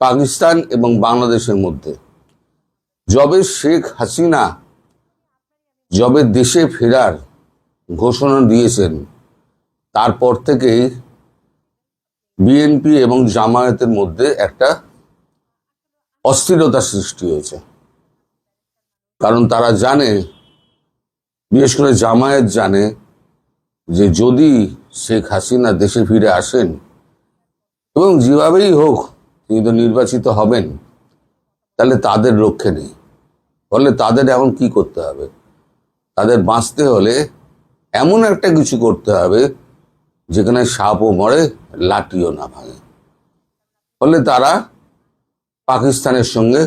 পাকিস্তান এবং বাংলাদেশের মধ্যে যবে শেখ হাসিনা দেশে ফেরার ঘোষণা দিয়েছেন, তারপর থেকেই বিএনপি এবং জামায়াতের মধ্যে একটা অস্থিরতা সৃষ্টি হয়েছে। কারণ তারা জানে, বিশেষ করে জামায়াত জানে, যে যদি শেখ হাসিনা দেশে ফিরে আসেন এবং যেভাবেই হোক তিনি তো নির্বাচিত হবেন, তাহলে তাদের রক্ষে নেই। ফলে তাদের এখন কি করতে হবে? তাদের বাঁচতে হলে এমন একটা কিছু করতে হবে যেখানে সাপও মরে, লাঠিও না ভাঙে। ফলে তারা পাকিস্তানের সঙ্গে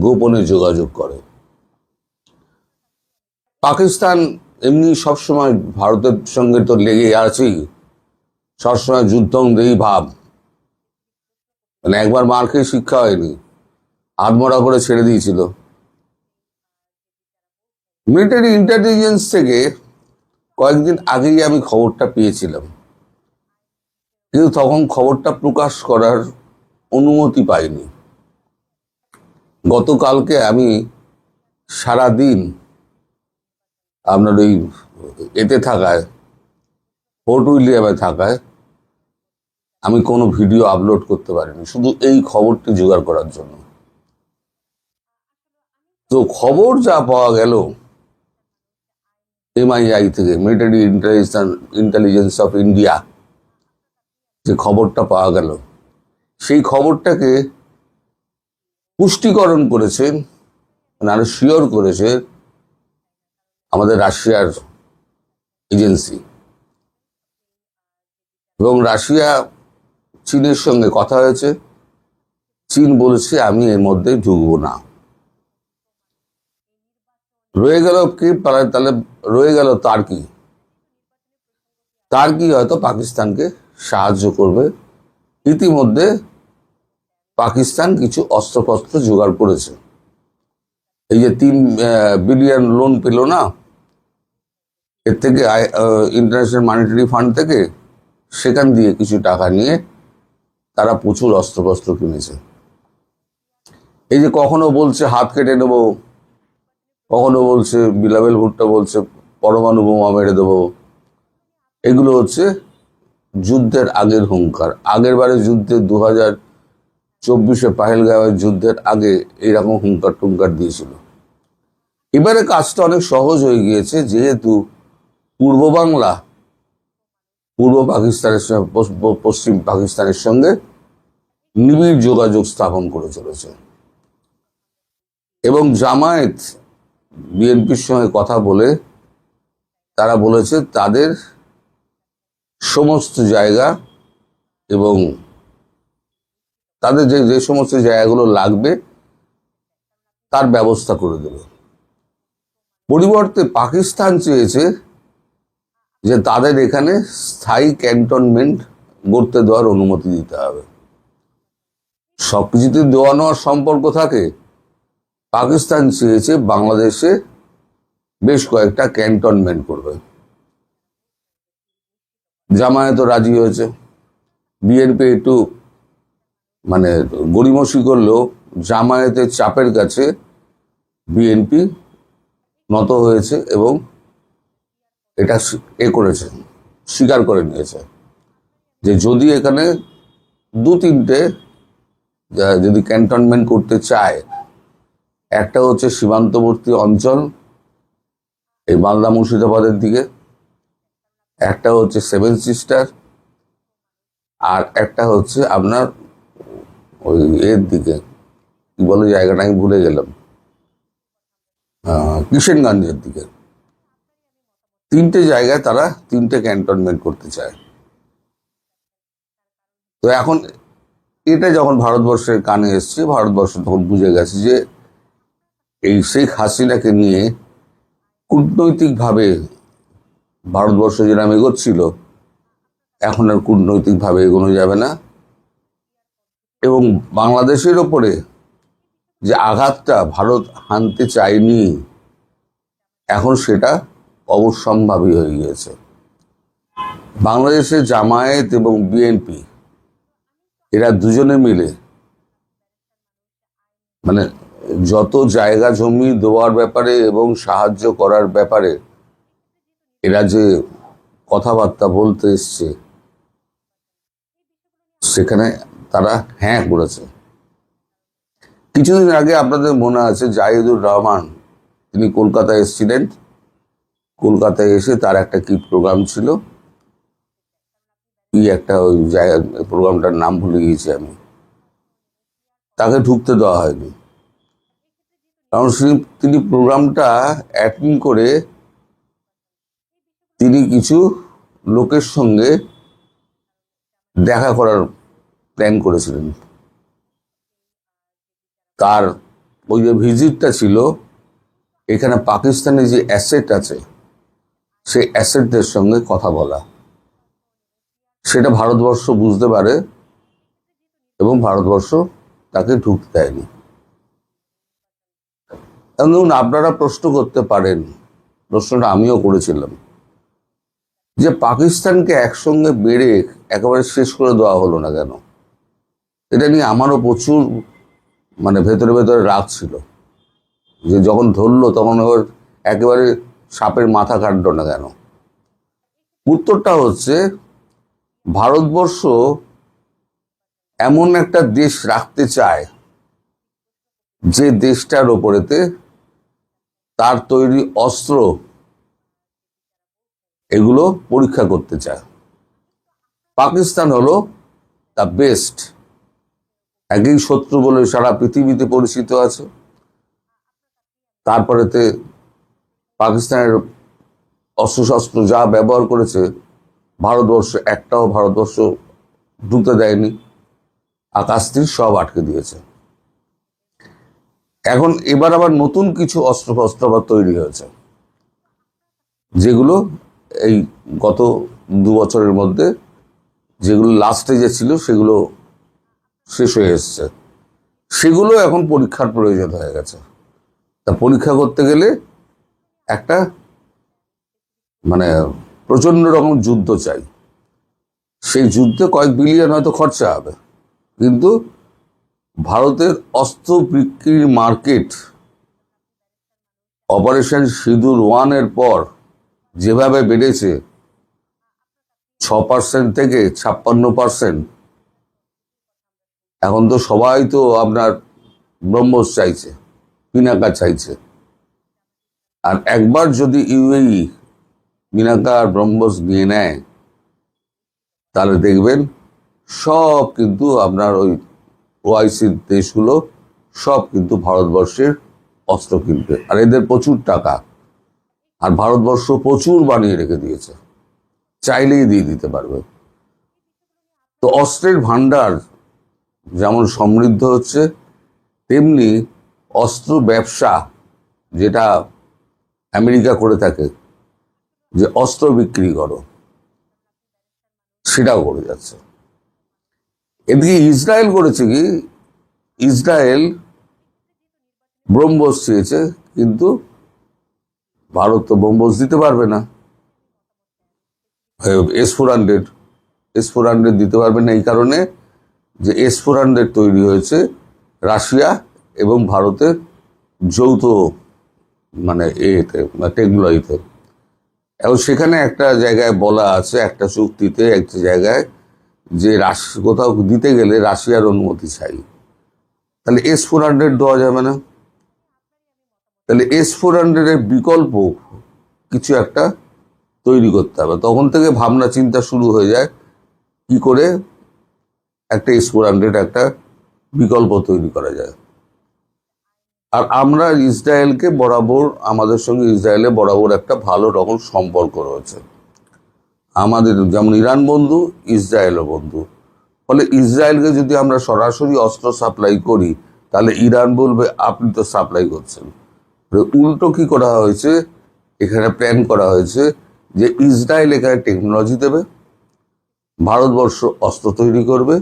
গোপনে যোগাযোগ করে। পাকিস্তান এমনি সবসময় ভারতের সঙ্গে তো লেগে আছেই, সবসময় যুদ্ধংদেহী ভাব। মানে একবার মার খেয়ে শিক্ষা হয়নি, আধমরা করে ছেড়ে দিয়েছিল। মিলিটারি ইন্টেলিজেন্স থেকে কয়েকদিন আগেই আমি খবরটা পেয়েছিলাম, কিন্তু তখন খবরটা প্রকাশ করার অনুমতি পাইনি। গতকালকে আমি সারাদিন আপনার ওই এতে থাকায়, ফোর্ট উইলিয়ামে থাকায় আমি কোনো ভিডিও আপলোড করতে পারিনি, শুধু এই খবরটি জোগাড় করার জন্য। তো খবর যা পাওয়া গেল MII থেকে, মিলিটারি ইন্টেলিজেন্স অফ ইন্ডিয়া, যে খবরটা পাওয়া গেল, সেই খবরটাকে পুষ্টিকরণ করেছেন, মানে আরো শিওর করেছে আমাদের রাশিয়ার এজেন্সি। এবং রাশিয়া চীনের সঙ্গে কথা হয়েছে, চীন বলেছে আমি এর মধ্যে ঢুকবো না। রয়ে গেল কি, তাহলে রয়ে গেল তার্কি হয়তো পাকিস্তানকে সাহায্য করবে। ইতিমধ্যে পাকিস্তান কিছু অস্ত্রশস্ত্র জোগাড় করেছে। এই যে 3 বিলিয়ন লোন পেল না, এর থেকে ইন্টারন্যাশনাল মনিটারি ফান্ড থেকে, সেখান দিয়ে কিছু টাকা নিয়ে তারা প্রচুর অস্ত্রশস্ত্র কিনেছে। এই যে কখনো বলছে হাত কেটে নেবো, কখনো বলছে বিলাবেল ভুট্টো বলছে পরমাণু বোমা মেরে দেবো, এগুলো হচ্ছে যুদ্ধের আগের হুঙ্কার। আগের বারে যুদ্ধে 2024 পাহেলগাঁওয়ের যুদ্ধের আগে এইরকম হুঙ্কার টুঙ্কার দিয়েছিল। এবারে কাজটা অনেক সহজ হয়ে গিয়েছে, যেহেতু পূর্ব বাংলা পূর্ব পাকিস্তানের সঙ্গে পশ্চিম পাকিস্তানের সঙ্গে নিবিড় যোগাযোগ স্থাপন করে চলেছে। এবং জামায়াত বিএনপির সঙ্গে কথা বলে তারা বলেছে তাদের সমস্ত জায়গা এবং তাদের যে সমস্ত জায়গাগুলো লাগবে তার ব্যবস্থা করে দেবে। পরিবর্তে পাকিস্তান চেয়েছে যে তাদের এখানে স্থায়ী ক্যান্টনমেন্ট গড়তে দেওয়ার অনুমতি দিতে হবে। সবকিছুতে দেওয়া নেওয়ার সম্পর্ক থাকে। পাকিস্তান চেয়েছে বাংলাদেশে বেশ কয়েকটা ক্যান্টনমেন্ট করবে। জামায়াতও রাজি হয়েছে। বিএনপি একটু মানে গড়িমসি করলেও জামায়াতের চাপের কাছে বিএনপি নত হয়েছে এবং এটা করেছে, স্বীকার করে নিয়েছে যে যদি এখানে 2-3টে যদি ক্যান্টনমেন্ট করতে চায়, একটা হচ্ছে সীমান্তবর্তী অঞ্চল এই মালদা মুর্শিদাবাদের দিকে, একটা হচ্ছে 7 সিস্টার, আর একটা হচ্ছে আপনার ওই এর দিকে কি বলে জায়গাটা আমি ভুলে গেলাম, কিষেনগঞ্জের দিকে। 3টে জায়গায় তারা 3টে ক্যান্টনমেন্ট করতে চায়। তো এখন এটা যখন ভারতবর্ষের কানে এসছে, ভারতবর্ষ তখন বুঝে গেছে যে এই শেখ হাসিনাকে নিয়ে কূটনৈতিকভাবে ভারতবর্ষ যেরকম এগোচ্ছিল, এখন আর কূটনৈতিকভাবে এগোনো যাবে না। এবং বাংলাদেশের ওপরে যে আঘাতটা ভারত হানতে চায়নি, এখন সেটা অবশ্যম্ভাবী হয়ে গিয়েছে। বাংলাদেশের জামায়াত এবং বিএনপি এরা দুজনে মিলে মানে যত জায়গা জমি দেওয়ার ব্যাপারে এবং সাহায্য করার ব্যাপারে এরা যে কথাবার্তা বলতে এসছে, সেখানে তারা হ্যাঁ করেছে। কিছুদিন আগে আপনাদের মনে আছে জাহিদুর রহমান, তিনি কলকাতায় এসেছিলেন। কলকাতায় এসে তার একটা কি প্রোগ্রাম ছিল, কি একটা ওই জায়গা, প্রোগ্রামটার নাম ভুলে গিয়েছি আমি। তাকে ঢুকতে দেওয়া হয়নি, কারণ তিনি প্রোগ্রামটা অ্যাটেন্ড করে তিনি কিছু লোকের সঙ্গে দেখা করার প্ল্যান করেছিলেন। তার ওই যে ভিজিটটা ছিল, এখানে পাকিস্তানের যে অ্যাসেট আছে সেই অ্যাসেটদের সঙ্গে কথা বলা, সেটা ভারতবর্ষ বুঝতে পারে এবং ভারতবর্ষ তাকে ঢুকতে দেয়নি। এবং আপনারা প্রশ্ন করতে পারেন, প্রশ্নটা আমিও করেছিলাম, যে পাকিস্তানকে একসঙ্গে বেড়ে একেবারে শেষ করে দেওয়া হলো না কেন? এটা নিয়ে আমারও প্রচুর ভেতরে ভেতরে রাগ ছিল, যে যখন ধরলো তখন ওর একেবারে সাপের মাথা কাটলো না কেন? উত্তরটা হচ্ছে, ভারতবর্ষ এমন একটা দেশ রাখতে চায় যে দেশটার ওপরেতে তার তৈরি অস্ত্র এগুলো পরীক্ষা করতে চায়। পাকিস্তান হলো দ্য বেস্ট, একই শত্রু বলে সারা পৃথিবীতে পরিচিত আছে। তারপরেতে পাকিস্তানের অস্ত্রশস্ত্র যা ব্যবহার করেছে, ভারতবর্ষ ঢুকতে দেয়নি, আকাশ তীর সব আটকে দিয়েছে। এখন এবার আবার নতুন কিছু অস্ত্রশস্ত্র আবার তৈরি হয়েছে, যেগুলো এই গত 2 বছরের মধ্যে, যেগুলো লাস্টে যে ছিল সেগুলো শেষ হয়ে এসছে, সেগুলো এখন পরীক্ষার প্রয়োজন হয়ে গেছে। তা পরীক্ষা করতে গেলে একটা প্রচন্ড রকম যুদ্ধ চাই। সেই যুদ্ধে কয়েক বিলিয়ন হয়তো খরচা হবে, কিন্তু ভারতের অস্ত্র বিক্রির মার্কেট অপারেশন সিঁদুর 1 পর যেভাবে বেড়েছে 6% থেকে 56%, এখন তো সবাই তো আপনার ব্রহ্মোস চাইছে, পিনাকা চাইছে। আর একবার যদি ইউএই পিনাকা আর ব্রহ্মোস নিয়ে নেয়, তাহলে দেখবেন সব কিন্তু আপনার ওই ওআইসির দেশগুলো সব কিন্তু ভারতবর্ষের অস্ত্র কিনবে। আর এদের প্রচুর টাকা, আর ভারতবর্ষ প্রচুর বানিয়ে রেখে দিয়েছে, চাইলেই দিয়ে দিতে পারবে। তো অস্ত্রের ভান্ডার যেমন সমৃদ্ধ হচ্ছে, তেমনি অস্ত্র ব্যবসা, যেটা আমেরিকা করে থাকে, যে অস্ত্র বিক্রি করো, সেটাও করে যাচ্ছে। এদিকে ইসরায়েল করেছে কি, ইসরায়েল ব্রহ্মোস চেয়েছে, কিন্তু ভারত তো ব্রহ্মোস দিতে পারবে না। S-400 দিতে পারবে না, এই কারণে যে S-400 তৈরি হয়েছে রাশিয়া এবং ভারতের যৌথ টেকনোলজিতে। এবং সেখানে একটা জায়গায় বলা আছে, একটা চুক্তিতে একটা জায়গায়, যে কোথাও দিতে গেলে রাশিয়ার অনুমতি চাই। তাহলে S-400 দেওয়া যাবে না। তাহলে S-400 বিকল্প কিছু একটা তৈরি করতে হবে। তখন থেকে ভাবনা চিন্তা শুরু হয়ে যায়, কি করে একটা S-400 একটা বিকল্প তৈরি করা যায়। আর আমরা ইসরায়েলকে বরাবর, আমাদের সঙ্গে ইসরায়েলের বরাবর একটা ভালো রকম সম্পর্ক রয়েছে। আমাদের যেমন ইরান বন্ধু, ইসরায়েলও বন্ধু। ফলে ইসরায়েলকে যদি আমরা সরাসরি অস্ত্র সাপ্লাই করি, তাহলে ইরান বলবে আপনি তো সাপ্লাই করছেন। উল্টো কি করা হয়েছে, এখানে প্ল্যান করা হয়েছে যে ইসরায়েল এখানে টেকনোলজি দেবে, ভারতবর্ষ অস্ত্র তৈরি করবে,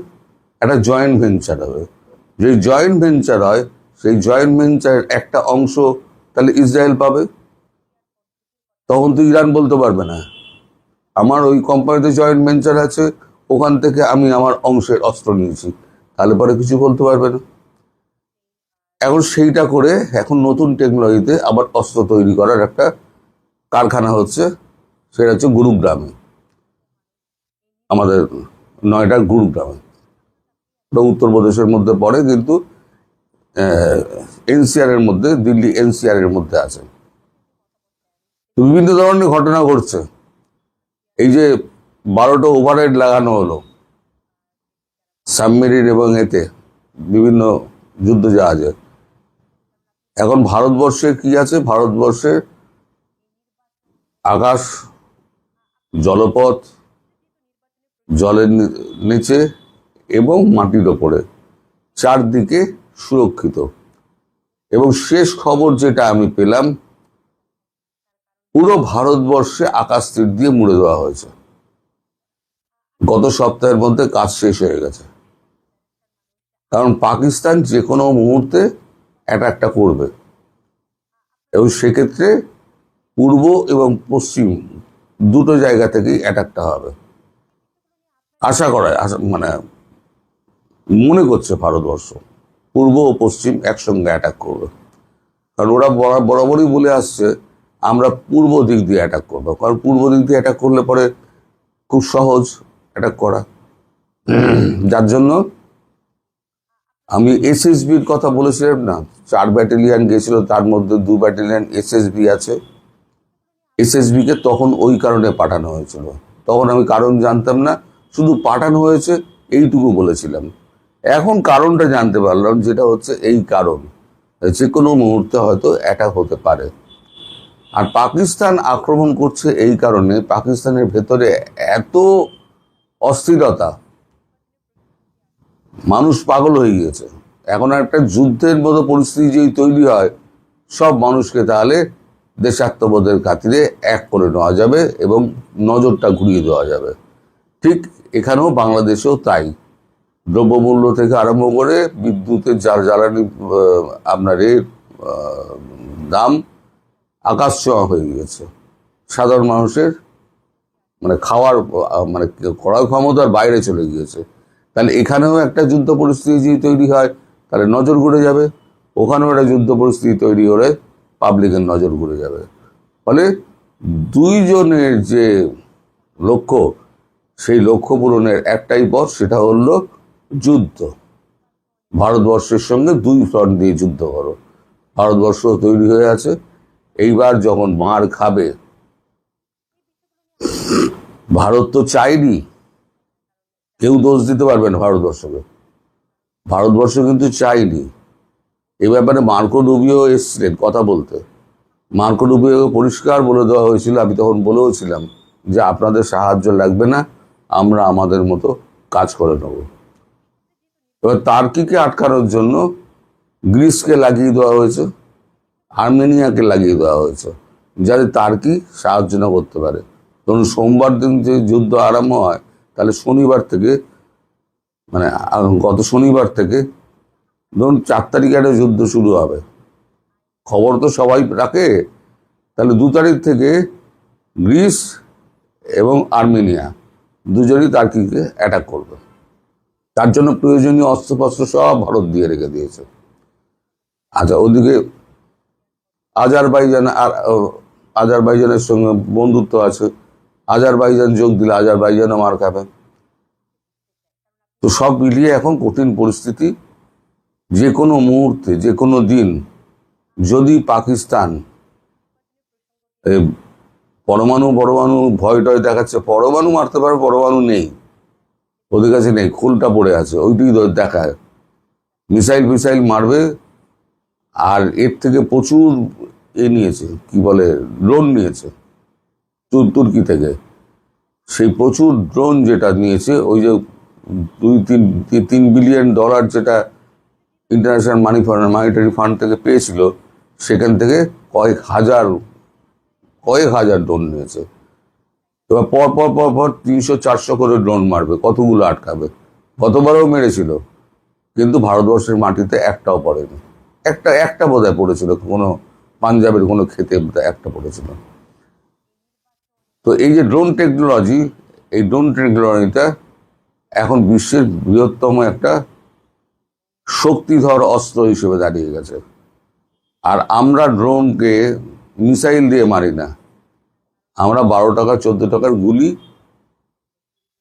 একটা জয়েন্ট ভেঞ্চার হবে। যে জয়েন্ট ভেঞ্চার হয়, সেই জয়েন্ট ভেঞ্চারের একটা অংশ তাহলে ইসরায়েল পাবে। তখন তো ইরান বলতে পারবে না, আমার ওই কোম্পানিতে জয়েন্ট ভেঞ্চার আছে, ওখান থেকে আমি আমার অংশের অস্ত্র নিয়েছি, তাহলে পরে কিছু বলতে পারবে না। এখন সেইটা করে এখন নতুন টেকনোলজিতে আবার অস্ত্র তৈরি করার একটা কারখানা হচ্ছে, সেটা হচ্ছে গুরুগ্রামে, আমাদের নয়ডার গুরুগ্রামে। ওটা উত্তরপ্রদেশের মধ্যে পড়ে, কিন্তু এনসিআর এর মধ্যে, দিল্লি এনসিআর এর মধ্যে আছে। বিভিন্ন ধরনের ঘটনা ঘটছে। এই যে 12টা ওভারহেড লাগানো হলো সাবমেরিন এবং এতে বিভিন্ন যুদ্ধ জাহাজে। এখন ভারতবর্ষে কি আছে? ভারতবর্ষে আকাশ, জলপথ, জলের নিচে এবং মাটির ওপরে চারদিকে সুরক্ষিত। এবং শেষ খবর যেটা আমি পেলাম, পুরো ভারতবর্ষে আকাশ তীর দিয়ে মুড়ে দেওয়া হয়েছে। গত সপ্তাহের মধ্যে কাজ শেষ হয়ে গেছে। কারণ পাকিস্তান যে কোনো মুহূর্তে অ্যাটাকটা করবে, এবং সেক্ষেত্রে পূর্ব এবং পশ্চিম দুটো জায়গা থেকেই অ্যাটাকটা হবে আশা করা, মানে মনে করছে ভারতবর্ষ পূর্ব ও পশ্চিম একসঙ্গে অ্যাটাক করবে। কারণ ওরা বরাবরই বলে আসছে আমরা পূর্ব দিক দিয়ে অ্যাটাক করবো, কারণ পূর্ব দিক দিয়ে অ্যাটাক করলে পরে খুব সহজ অ্যাটাক করা। যার জন্য আমি এসএসবির কথা বলেছিলাম না, 4 ব্যাটালিয়ান গেছিল, তার মধ্যে 2 ব্যাটালিয়ান এসএসবি আছে। এসএসবি কে তখন ওই কারণে পাঠানো হয়েছিল। তখন আমি কারণ জানতাম না, শুধু পাঠানো হয়েছে এইটুকু বলেছিলাম। এখন কারণটা জানতে পারলাম, যেটা হচ্ছে এই কারণ, যে কোনো মুহূর্তে হয়তো অ্যাটাক হতে পারে। আর পাকিস্তান আক্রমণ করছে এই কারণে, পাকিস্তানের ভেতরে এত অস্থিরতা, মানুষ পাগল হয়ে গিয়েছে। এখন একটা যুদ্ধের মতো পরিস্থিতি যদি তৈরি হয়, সব মানুষকে তাহলে দেশাত্মবোধের খাতিরে এক করে নেওয়া যাবে এবং নজরটা ঘুরিয়ে দেওয়া যাবে। ঠিক এখানেও বাংলাদেশেও তাই। দ্রব্যমূল্য থেকে আরম্ভ করে বিদ্যুতের জ্বালানি আপনার দাম আকাশ ছোঁয়া হয়ে গিয়েছে। সাধারণ মানুষের মানে খাওয়ার মানে ক্রয় ক্ষমতার বাইরে চলে গিয়েছে। তাহলে এখানেও একটা যুদ্ধ পরিস্থিতি যদি তৈরি হয়, তাহলে নজর ঘুরে যাবে। ওখানেও একটা যুদ্ধ পরিস্থিতি তৈরি হলে পাবলিকের নজর ঘুরে যাবে। ফলে দুইজনের যে লক্ষ্য, সেই লক্ষ্য পূরণের একটাই পথ, সেটা হলো যুদ্ধ। ভারতবর্ষের সঙ্গে 2 ফ্রন্ট দিয়ে যুদ্ধ করো। ভারতবর্ষ তৈরি হয়ে আছে। এইবার যখন মার খাবে, ভারত তো চাইনি, কেউ দোষ দিতে পারবে না ভারতবর্ষকে। ভারতবর্ষ কিন্তু চাইনি। এই ব্যাপারে মার্কো রুবিও এসছিলেন কথা বলতে। মার্কো রুবিও পরিষ্কার বলে দেওয়া হয়েছিল, আমি তখন বলেওছিলাম যে আপনাদের সাহায্য লাগবে না, আমরা আমাদের মতো কাজ করে নেব। এবার তার্কিকে আটকানোর জন্য গ্রিসকে লাগিয়ে দেওয়া হয়েছে, আর্মেনিয়াকে লাগিয়ে দেওয়া হয়েছে, যাতে তার্কি সাহায্য না করতে পারে। ধরুন সোমবার দিন যে যুদ্ধ আরম্ভ হয়, তাহলে শনিবার থেকে, মানে গত শনিবার থেকে ধরুন 4 তারিখে একটা যুদ্ধ শুরু হবে। খবর তো সবাই রাখে। তাহলে 2 তারিখ থেকে গ্রিস এবং আর্মেনিয়া দুজনই তার্কিকে অ্যাটাক করবে। তার জন্য প্রয়োজনীয় অস্ত্রশস্ত্র সব ভারত দিয়ে রেখে দিয়েছে। আচ্ছা, ওদিকে আজারবাইজানের সঙ্গে বন্ধুত্ব আছে। আজারবাইজান যোগ দিলে আজারবাইজানও মার খাবে। তো সব মিলিয়ে এখন কঠিন পরিস্থিতি। যে কোনো মুহূর্তে, যে কোনো দিন যদি পাকিস্তান পরমাণু ভয় টয় দেখাচ্ছে, পরমাণু মারতে পারে, পরমাণু নেই ওদের কাছে, নেই, খোলটা পড়ে আছে, ওইটাই দেখায়। মিসাইল মারবে। আর এর থেকে প্রচুর নিয়েছে, কি বলে, ড্রোন নিয়েছে তুর্কি থেকে। সেই প্রচুর ড্রোন যেটা নিয়েছে, ওই যে 2-3 বিলিয়ন ডলার যেটা ইন্টারন্যাশনাল মানিটারি ফান্ড থেকে পেয়েছিল, সেখান থেকে কয়েক হাজার ড্রোন নিয়েছে। এবার পর 300-400 করে ড্রোন মারবে, কতগুলো আটকাবে। গতবারও মেরেছিল, কিন্তু ভারতবর্ষের মাটিতে একটাও পড়েনি। একটা বোধহয় পড়েছিল, কোনো পাঞ্জাবের কোনো ক্ষেতে বোধহয় একটা পড়েছিল। তো এই যে ড্রোন টেকনোলজি, এই ড্রোন টেকনোলজিটা এখন বিশ্বের বৃহত্তম একটা শক্তিধর অস্ত্র হিসেবে দাঁড়িয়ে গেছে। আর আমরা ড্রোনকে মিসাইল দিয়ে মারি না, আমরা 12 টাকা 14 টাকার গুলি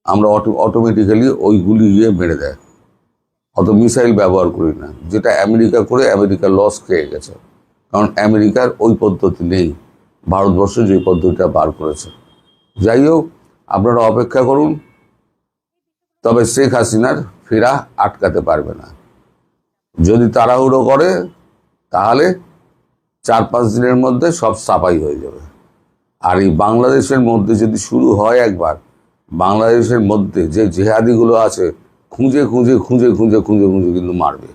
আমরা অটোমেটিক্যালি ওই গুলি গিয়ে মেরে দেয়, অত মিসাইল ব্যবহার করি না, যেটা আমেরিকা করে আমেরিকা লস খেয়ে গেছে। কারণ আমেরিকার ওই পদ্ধতি নেই, ভারতবর্ষ যে পদ্ধতিটা বার করেছে। যাই হোক, আপনারা অপেক্ষা করুন, তবে শেখ হাসিনার ফেরা আটকাতে পারবে না। যদি তাড়াহুড়ো করে তাহলে 4-5 দিনের মধ্যে সব সাফাই হয়ে যাবে। আর এই বাংলাদেশের মধ্যে যদি শুরু হয় একবার, বাংলাদেশের মধ্যে যে জেহাদিগুলো আছে খুঁজে খুঁজে খুঁজে খুঁজে খুঁজে খুঁজে কিন্তু মারবে,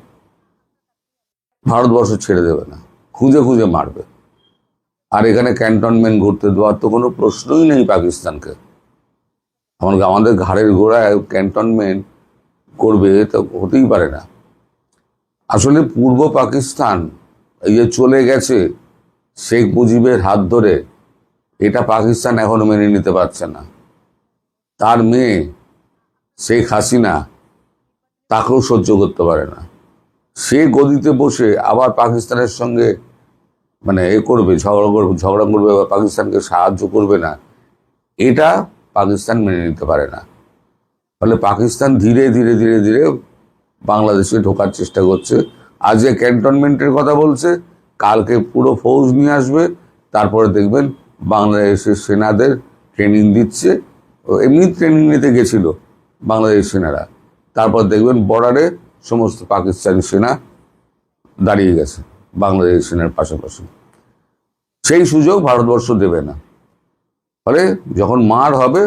ভারতবর্ষ ছেড়ে দেবে না, খুঁজে খুঁজে মারবে। আর এখানে ক্যান্টনমেন্ট ঘুরতে দেওয়ার তো কোনো প্রশ্নই নেই পাকিস্তানকে। আমাদের ঘাড়ের গোড়ায় ক্যান্টনমেন্ট করবে তো হতেই পারে না। আসলে পূর্ব পাকিস্তান এই যে চলে গেছে শেখ মুজিবের হাত ধরে, এটা পাকিস্তান এখনো মেনে নিতে পারছে না। তার মেয়ে শেখ হাসিনা তাকেও সহ্য করতে পারে না। সে গদিতে বসে আবার পাকিস্তানের সঙ্গে করবে, ঝগড়া করবে বা পাকিস্তানকে সাহায্য করবে না, এটা পাকিস্তান মেনে নিতে পারে না। ফলে পাকিস্তান ধীরে ধীরে ধীরে ধীরে বাংলাদেশে ঢোকার চেষ্টা করছে। আজকে ক্যান্টনমেন্টের কথা বলছে, কালকে পুরো ফৌজ নিয়ে আসবে, তারপরে দেখবেন বাংলাদেশের সেনাদের ট্রেনিং দিচ্ছে। এমনি ট্রেনিং নিতে গেছিল বাংলাদেশ সেনারা, তারপর দেখবেন বর্ডারে সমস্ত পাকিস্তানি সেনা দাঁড়িয়ে গেছে বাংলাদেশ সেনার পাশাপাশি। সেই সুযোগ ভারতবর্ষ দেবে না। ফলে যখন মার হবে,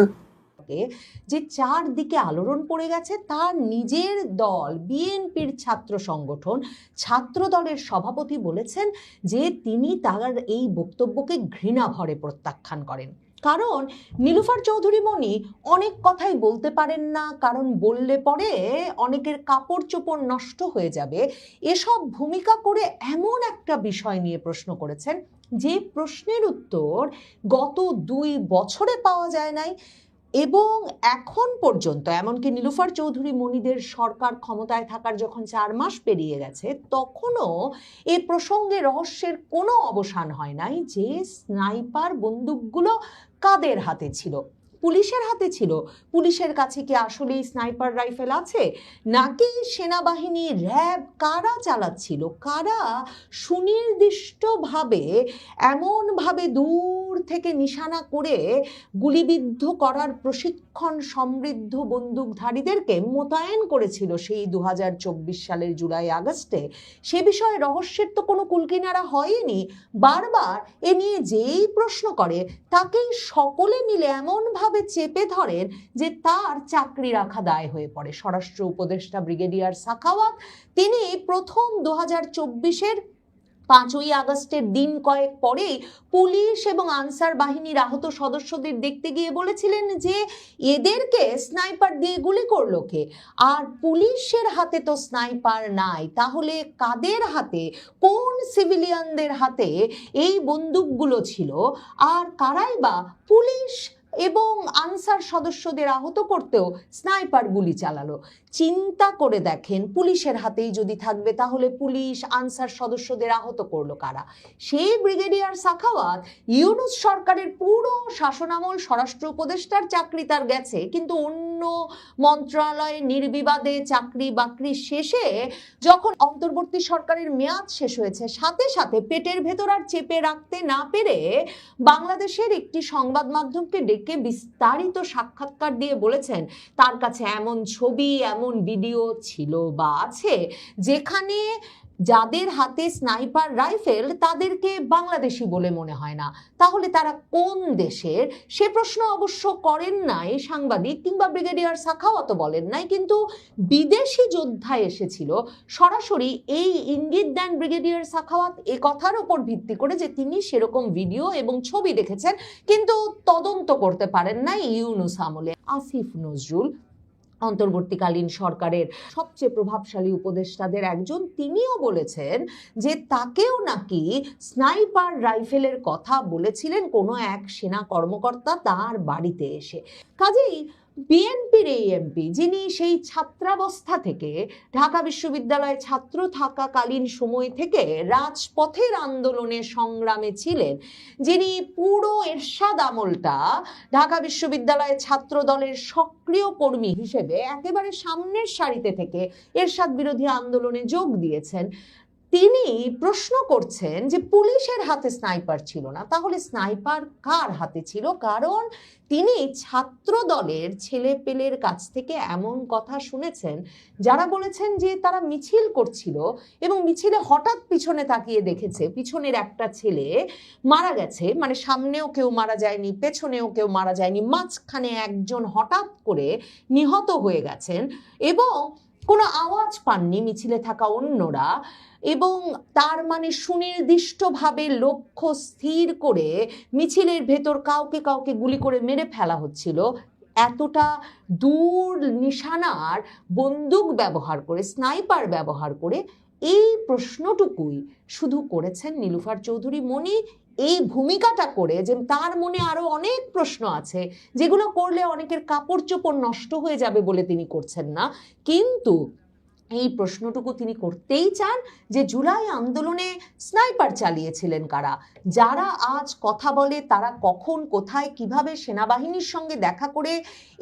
যে চারদিকে আলোড়ন পড়ে গেছে, তার নিজের দল বিএনপির ছাত্র সংগঠন ছাত্র দলের সভাপতি বলেছেন যে তিনি তার এই বক্তব্যকে ঘৃণা ভরে প্রত্যাখ্যান করেন। কারণ নীলুফার চৌধুরী মণি অনেক কথাই বলতে পারেন না, কারণ বললে পরে অনেকের কাপড় চোপড় নষ্ট হয়ে যাবে। এসব ভূমিকা করে এমন একটা বিষয় নিয়ে প্রশ্ন করেছেন যে প্রশ্নের উত্তর গত 2 বছরে পাওয়া যায় নাই। এবং এখন পর্যন্ত, এমনকি নীলুফার চৌধুরী মনিদের সরকার ক্ষমতায় থাকার যখন 4 মাস পেরিয়ে গেছে, তখনও এ প্রসঙ্গে রহস্যের কোনো অবসান হয় নাই যে স্নাইপার বন্দুকগুলো কাদের হাতে ছিল। পুলিশের হাতে ছিল। পুলিশের কাছে কি আসলেই স্নাইপার রাইফেল আছে, নাকি সেনাবাহিনী, র্যাব কারা চালাচ্ছিল, কারা সুনির্দিষ্টভাবে এমনভাবে দূর থেকে নিশানা করে গুলিবিদ্ধ করার প্রশিক্ষণ সমৃদ্ধ বন্দুকধারীদেরকে মোতায়েন করেছিল সেই 2024 সালের জুলাই আগস্টে, সে বিষয়ে রহস্যের তো কোনো কুলকিনারা হয়নি। বারবার এ নিয়ে যেই প্রশ্ন করে তাকেই সকলে মিলে এমনভাবে চেপে ধরেন যে তার চাকরি রাখা দায় হয়ে পড়ে। স্বরাষ্ট্র উপদেষ্টা ব্রিগেডিয়ার সাখাওয়াত, তিনি প্রথম 2024-এর 5ই আগস্টের দিন কয়েক পরেই পুলিশ এবং আনসার বাহিনীর আহত সদস্যদের দেখতে গিয়ে বলেছিলেন যে এদেরকে স্নাইপার দিয়ে গুলি করলো কে? আর পুলিশের হাতে তো স্নাইপার নাই, তাহলে কাদের হাতে, কোন সিভিলিয়ানদের হাতে এই বন্দুকগুলো ছিল? আর কারাই বা পুলিশ এবং আনসার সদস্যদের আহত করতেও স্নাইপার গুলি চালালো? চিন্তা করে দেখেন, পুলিশের হাতেই যদি থাকবে তাহলে পুলিশ আনসার সদস্যদের আহত করলো কারা? সেই ব্রিগেডিয়ার সাখাওয়াত ইউনূস সরকারের পুরো শাসনামল স্বরাষ্ট্র উপদেষ্টার চাকরি তার গেছে, কিন্তু অন্য মন্ত্রণালয়ে নির্বিবাদে চাকরি বাকরি শেষে যখন অন্তর্বর্তী সরকারের মেয়াদ শেষ হয়েছে, সাথে সাথে পেটের ভেতর আর চেপে রাখতে না পেরে বাংলাদেশের একটি সংবাদ মাধ্যমকে ডেকে বিস্তারিত সাক্ষাৎকার দিয়ে বলেছেন তার কাছে এমন ছবি, এমন ভিডিও ছিল বা আছে যেখানে যাদের হাতে স্নাইপার রাইফেল তাদেরকে বাংলাদেশি বলে মনে হয় না। তাহলে তারা কোন দেশের? সে প্রশ্ন অবশ্য করেন নাই সাংবাদিক, কিংবা ব্রিগেডিয়ার সাখাওয়াতও বলেন নাই, কিন্তু বিদেশি যোদ্ধা এসেছিল সরাসরি এই ইঙ্গিত দেন ব্রিগেডিয়ার সাখাওয়াত এ কথার উপর ভিত্তি করে যে তিনি সেরকম ভিডিও এবং ছবি দেখেছেন, কিন্তু তদন্ত করতে পারেন নাই ইউনূস আমলে। আসিফ নজরুল, অন্তর্বর্তীকালীন সরকারের সবচেয়ে প্রভাবশালী উপদেষ্টাদের একজন, তিনিও বলেছেন যে তাকেও নাকি স্নাইপার রাইফেলের কথা বলেছিলেন কোনো এক সেনা কর্মকর্তা তার বাড়িতে এসে। কাজেই বিএনপির এই এমপি, যিনি সেই ছাত্রাবস্থা থেকে ঢাকা বিশ্ববিদ্যালয়ে ছাত্র থাকাকালীন সময় থেকে রাজপথের আন্দোলনে সংগ্রামে ছিলেন, যিনি পুরো এরশাদ আমলটা ঢাকা বিশ্ববিদ্যালয়ে ছাত্র দলের সক্রিয় কর্মী হিসেবে একেবারে সামনের সারিতে থেকে এরশাদ বিরোধী আন্দোলনে যোগ দিয়েছেন, তিনি প্রশ্ন করছেন যে পুলিশের হাতে স্নাইপার ছিল না, তাহলে স্নাইপার কার হাতে ছিল? কারণ তিনি ছাত্র দলের ছেলেপেলের কাছ থেকে এমন কথা শুনেছেন যারা বলেছেন যে তারা মিছিল করছিল এবং মিছিলে হঠাৎ পিছনে তাকিয়ে দেখেছে পিছনের একটা ছেলে মারা গেছে, মানে সামনেও কেউ মারা যায়নি, পেছনেও কেউ মারা যায়নি, মাঝখানে একজন হঠাৎ করে নিহত হয়ে গেছেন এবং কোনো আওয়াজ পাননি মিছিলে থাকা অন্যরা, এবং তার মানে সুনির্দিষ্টভাবে লক্ষ্য স্থির করে মিছিলের ভেতর কাউকে কাউকে গুলি করে মেরে ফেলা হচ্ছিল। এতটা দূর নিশানার বন্দুক ব্যবহার করে, স্নাইপার ব্যবহার করে, এই প্রশ্নটুকুই শুধু করেছেন নীলুফার চৌধুরী মনি। এই ভূমিকাটা করে যে তার মনে আরো অনেক প্রশ্ন আছে যেগুলো করলে অনেকের কাপড় চোপড় নষ্ট হয়ে যাবে বলে তিনি করছেন না, কিন্তু এই প্রশ্নটুকু তিনি করতেই চান যে জুলাই আন্দোলনে স্নাইপার চালিয়েছিলেন কারা, যারা আজ কথা বলে তারা কখন কোথায় কিভাবে সেনাবাহিনীর সঙ্গে দেখা করে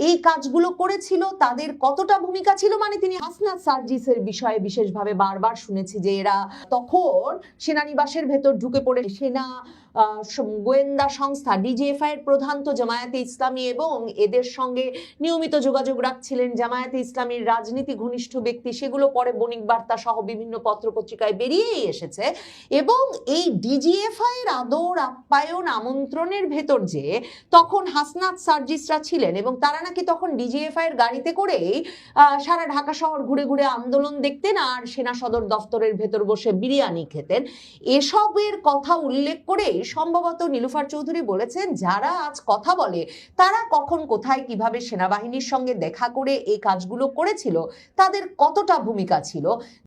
এই কাজগুলো করেছিল, তাদের কতটা ভূমিকা ছিল। মানে তিনি হাসনাত সার্জিসের বিষয়ে বিশেষভাবে বারবার শুনেছি যে এরা তখন সেনানিবাসের ভেতর ঢুকে পড়ে সেনা গোয়েন্দা সংস্থা ডিজিএফআই এর প্রধান তো জামায়াতে ইসলামী এবং এদের সঙ্গে নিয়মিত যোগাযোগ রাখছিলেন জামায়াতে ইসলামীর রাজনীতি ঘনিষ্ঠ ব্যক্তি, সেগুলো পরে বণিক বার্তা সহ বিভিন্ন পত্রপত্রিকায় বেরিয়েই এসেছে। এবং এই ডিজিএফআই এর আদর আপ্যায়ন আমন্ত্রণের ভেতর যে তখন হাসনাত সার্জিসরা ছিলেন এবং তারা নাকি তখন ডিজিএফআই এর গাড়িতে করেই সারা ঢাকা শহর ঘুরে ঘুরে আন্দোলন দেখতেন আর সেনা সদর দফতরের ভেতর বসে বিরিয়ানি খেতেন, এসবের কথা উল্লেখ করে সম্ভবত নীলুফার চৌধুরী বলেছেন যারা আজ কথা বলে তারা কখন কোথায় কিভাবে সেনাবাহিনীর সঙ্গে দেখা করে এই কাজগুলো করেছিল, তাদের কতটা ভূমিকা ছিল।